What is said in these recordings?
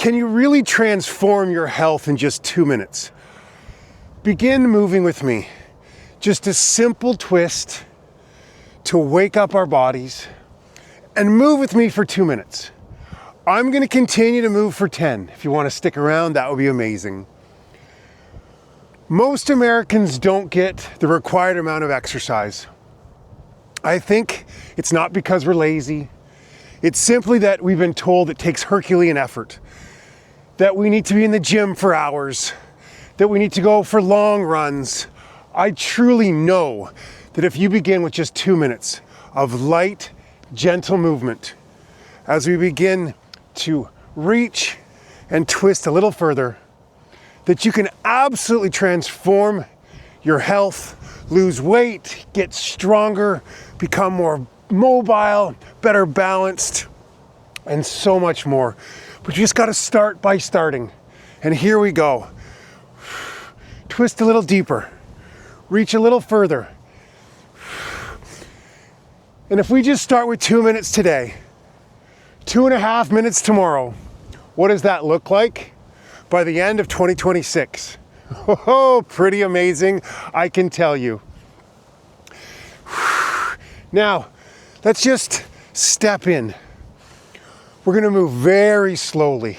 Can you really transform your health in just 2 minutes? Begin moving with me. Just a simple twist to wake up our bodies, and move with me for 2 minutes. I'm going to continue to move for 10. If you want to stick around, that would be amazing. Most Americans don't get the required amount of exercise. I think it's not because we're lazy. It's simply that we've been told it takes Herculean effort, that we need to be in the gym for hours, that we need to go for long runs. I truly know that if you begin with just 2 minutes of light, gentle movement, as we begin to reach and twist a little further, that you can absolutely transform your health, lose weight, get stronger, become more mobile, better balanced, and so much more. But you just got to start by starting. And here we go. Twist a little deeper, reach a little further. And if we just start with 2 minutes today, 2.5 minutes tomorrow, what does that look like by the end of 2026? Oh, pretty amazing, I can tell you. Now, let's just step in. We're gonna move very slowly.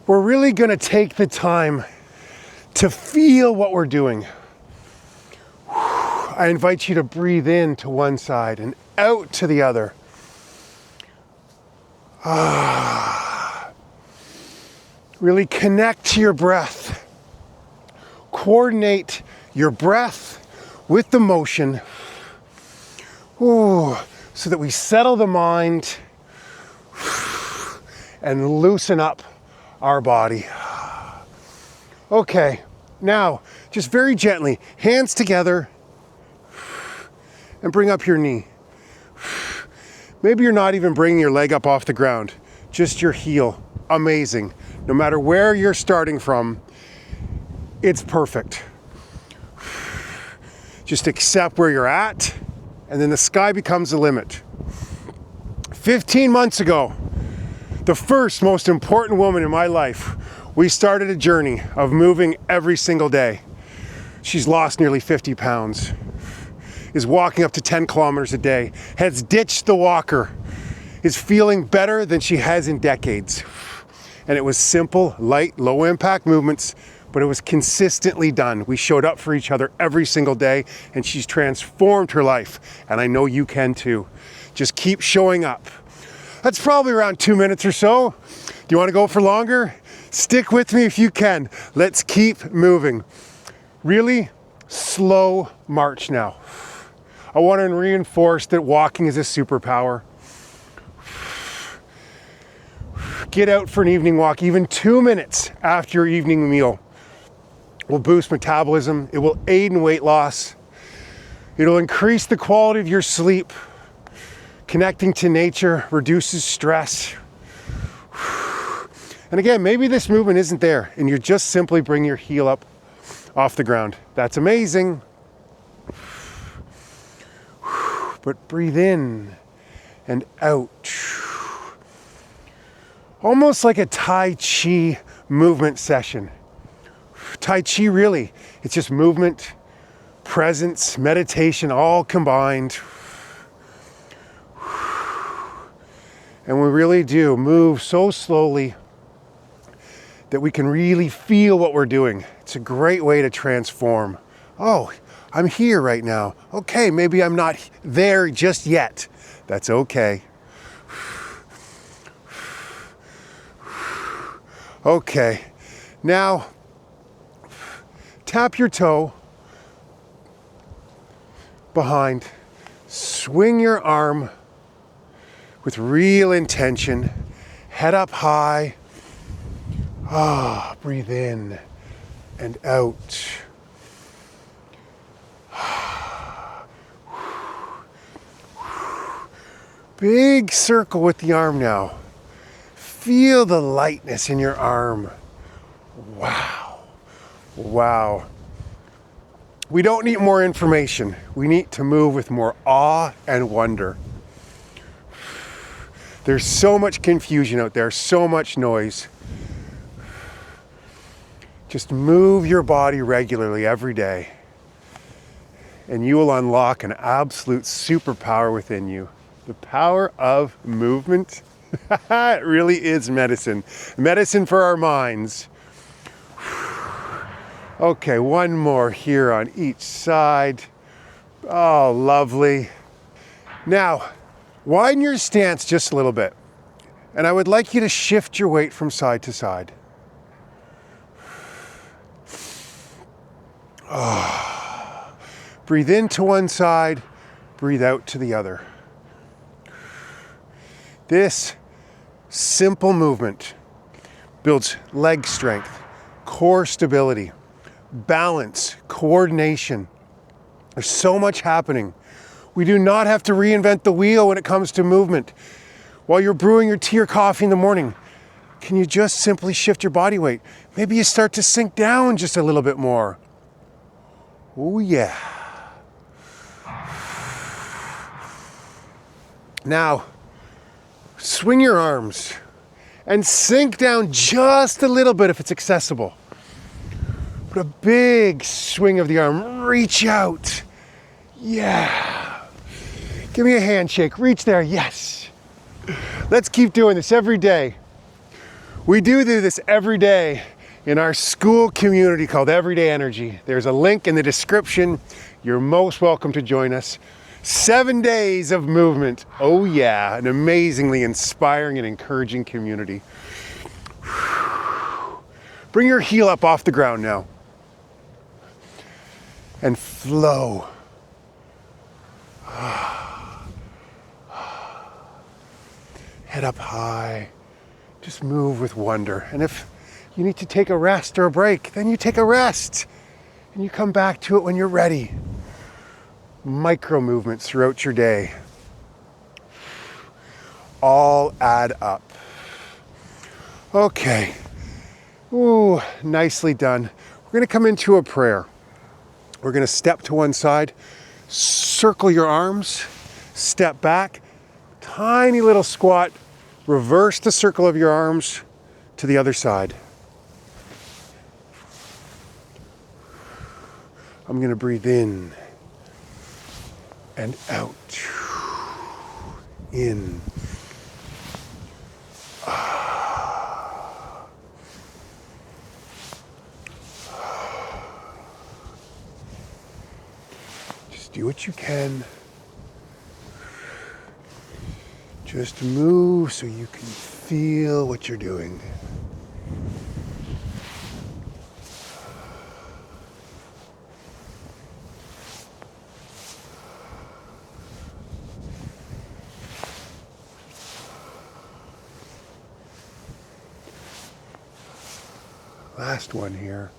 We're really gonna take the time to feel what we're doing. I invite you to breathe in to one side and out to the other. Really connect to your breath. Coordinate your breath with the motion. So that we settle the mind and loosen up our body. Okay, now just very gently, hands together, and bring up your knee. Maybe you're not even bringing your leg up off the ground, just your heel. Amazing. No matter where you're starting from, it's perfect. Just accept where you're at, and then the sky becomes the limit. 15 months ago, the first most important woman in my life, we started a journey of moving every single day. She's lost nearly 50 pounds. Is walking up to 10 kilometers a day, has ditched the walker, is feeling better than she has in decades. And it was simple, light, low impact movements, but it was consistently done. We showed up for each other every single day, and she's transformed her life. And I know you can too. Just keep showing up. That's probably around 2 minutes or so. Do you want to go for longer? Stick with me if you can. Let's keep moving. Really slow march now. I want to reinforce that walking is a superpower. Get out for an evening walk, even 2 minutes after your evening meal. Will boost metabolism. It will aid in weight loss. It'll increase the quality of your sleep. Connecting to nature reduces stress. And again, maybe this movement isn't there and you're just simply bringing your heel up off the ground. That's amazing. But breathe in and out. Almost like a Tai Chi movement session. Tai Chi really, it's just movement, presence, meditation, all combined. And we really do move so slowly that we can really feel what we're doing. It's a great way to transform. Oh, I'm here right now. Okay, maybe I'm not there just yet. That's okay. Okay, now tap your toe behind, swing your arm with real intention, head up high. Breathe in and out. Big circle with the arm now. Feel the lightness in your arm. Wow. Wow. We don't need more information. We need to move with more awe and wonder. There's so much confusion out there, so much noise. Just move your body regularly every day, and you will unlock an absolute superpower within you. The power of movement. It really is medicine. Medicine for our minds. Okay, one more here on each side. Oh, lovely. Now, widen your stance just a little bit. And I would like you to shift your weight from side to side. Oh. Breathe into one side, breathe out to the other. This simple movement builds leg strength, core stability, balance, coordination. There's so much happening. We do not have to reinvent the wheel when it comes to movement. While you're brewing your tea or coffee in the morning, can you just simply shift your body weight? Maybe you start to sink down just a little bit more. Oh yeah. Now, swing your arms and sink down just a little bit if it's accessible. But a big swing of the arm, reach out. Yeah. Give me a handshake, reach there, yes. Let's keep doing this every day. We do this every day in our school community called Everyday Energy. There's a link in the description. You're most welcome to join us. 7 days of movement. Oh yeah, an amazingly inspiring and encouraging community. Bring your heel up off the ground now. And flow. Head up high. Just move with wonder. And if you need to take a rest or a break, then you take a rest. And you come back to it when you're ready. Micro movements throughout your day all add up. Okay. Ooh, nicely done. We're going to come into a prayer. We're going to step to one side, circle your arms, step back, tiny little squat, reverse the circle of your arms to the other side. I'm going to breathe in and out. In. Just do what you can. Just move so you can feel what you're doing. Last one here.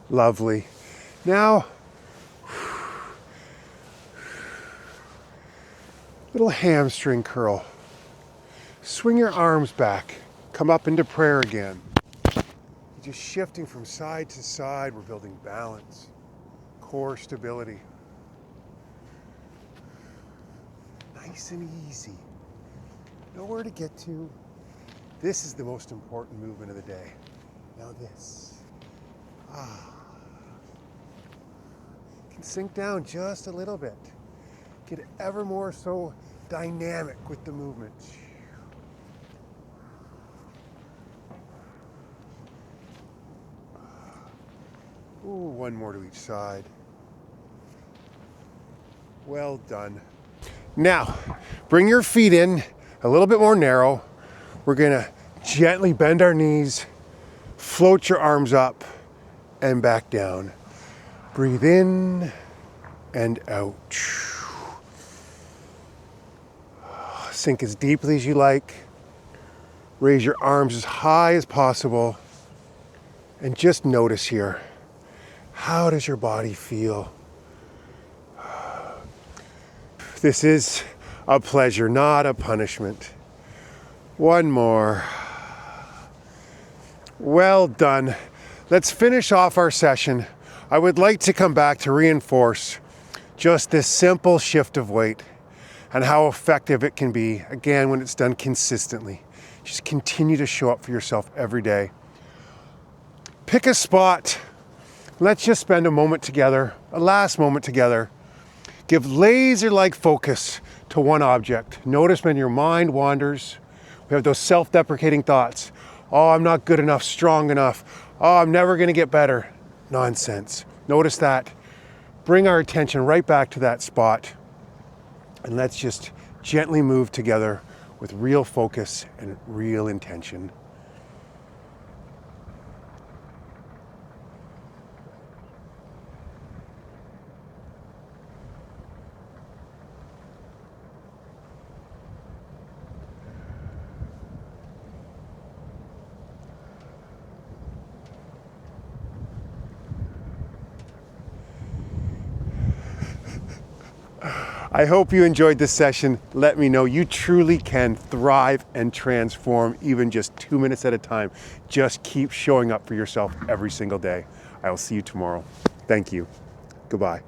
Lovely. Now, little hamstring curl. Swing your arms back. Come up into prayer again. Just shifting from side to side, we're building balance, core stability. Nice and easy. Nowhere to get to. This is the most important movement of the day. Now this. Can sink down just a little bit. Get ever more so dynamic with the movement. Ooh, one more to each side. Well done. Now, bring your feet in a little bit more narrow. We're gonna gently bend our knees, float your arms up and back down. Breathe in and out. Sink as deeply as you like. Raise your arms as high as possible. And just notice here, how does your body feel? This is a pleasure, not a punishment. One more. Well done. Let's finish off our session. I would like to come back to reinforce just this simple shift of weight and how effective it can be, again, when it's done consistently. Just continue to show up for yourself every day. Pick a spot. Let's just spend a moment together, a last moment together. Give laser-like focus to one object. Notice when your mind wanders, we have those self-deprecating thoughts. Oh, I'm not good enough, strong enough. Oh, I'm never gonna get better. Nonsense. Notice that. Bring our attention right back to that spot. And let's just gently move together with real focus and real intention. I hope you enjoyed this session. Let me know. You truly can thrive and transform even just 2 minutes at a time. Just keep showing up for yourself every single day. I will see you tomorrow. Thank you. Goodbye.